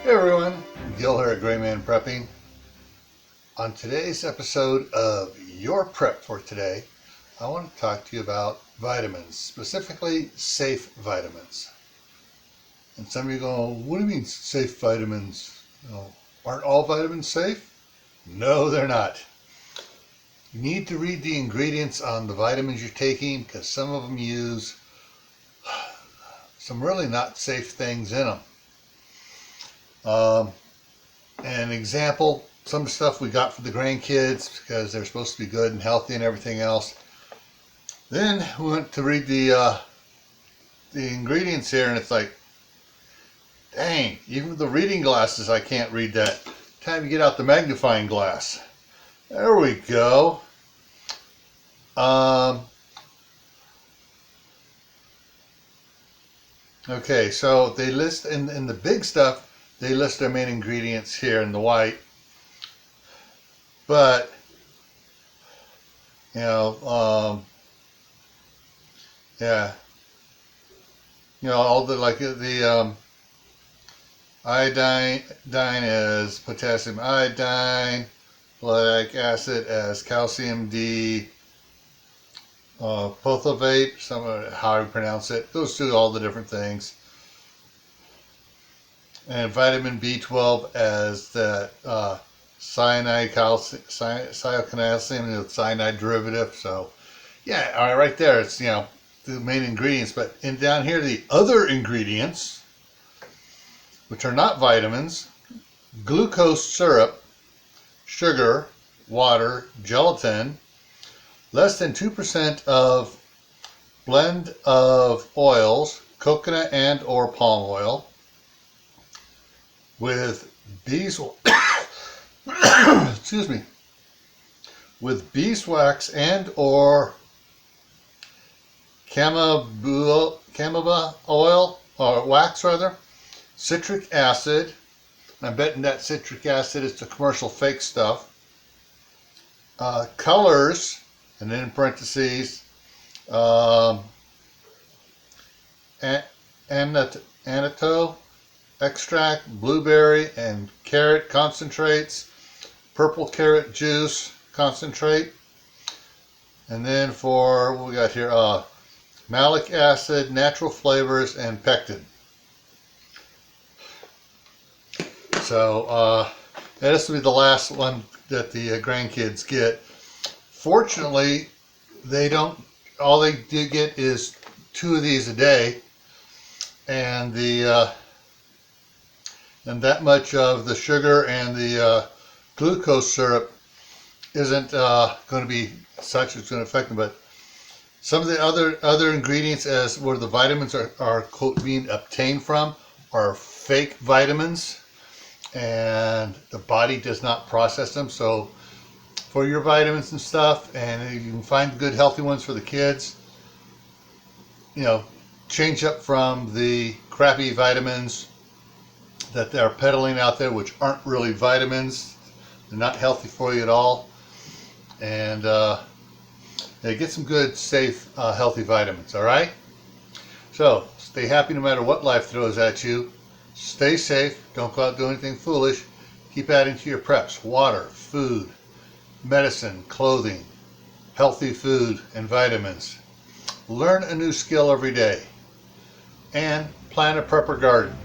Hey everyone, Gil here at graymanprepping. On today's episode of Your Prep for Today, I want to talk to you about vitamins, specifically safe vitamins. And some of you go, what do you mean safe vitamins? Aren't all vitamins safe? No, they're not. You need to read the ingredients on the vitamins you're taking because some of them use some really not safe things in them. An example, some stuff we got for the grandkids because they're supposed to be good and healthy and everything else. Then we went to read the ingredients here, and it's like, dang, even with the reading glasses I can't read that. Time to get out the magnifying glass. There we go. Okay, so they list in the big stuff, they list their main ingredients here in the white, but all the iodine as potassium iodine, folic acid as calcium D, pothovate, how I pronounce it, goes through all the different things. And vitamin B12 as that cyanocalcium, the cyanide derivative. So, yeah, all right, right there, it's the main ingredients. But down here, the other ingredients, which are not vitamins: glucose syrup, sugar, water, gelatin, less than 2% of blend of oils, coconut and or palm oil, with excuse me, with beeswax and or camaba oil, or wax rather, citric acid. I'm betting that citric acid is the commercial fake stuff. Colors, and then in parentheses, annatto extract, blueberry and carrot concentrates, purple carrot juice concentrate, and then for what we got here, malic acid, natural flavors, and pectin. So this will be the last one that the grandkids get. Fortunately, they don't. All they do get is 2 of these a day, and and that much of the sugar and the glucose syrup isn't going to be such it's going to affect them. But some of the other ingredients, as where the vitamins are quote being obtained from, are fake vitamins, and the body does not process them. So for your vitamins and stuff, and you can find good healthy ones for the kids, change up from the crappy vitamins that they're peddling out there, which aren't really vitamins. They're not healthy for you at all. And get some good, safe, healthy vitamins, all right? So stay happy no matter what life throws at you. Stay safe. Don't go out doing anything foolish. Keep adding to your preps: water, food, medicine, clothing, healthy food, and vitamins. Learn a new skill every day. And plant a prepper garden.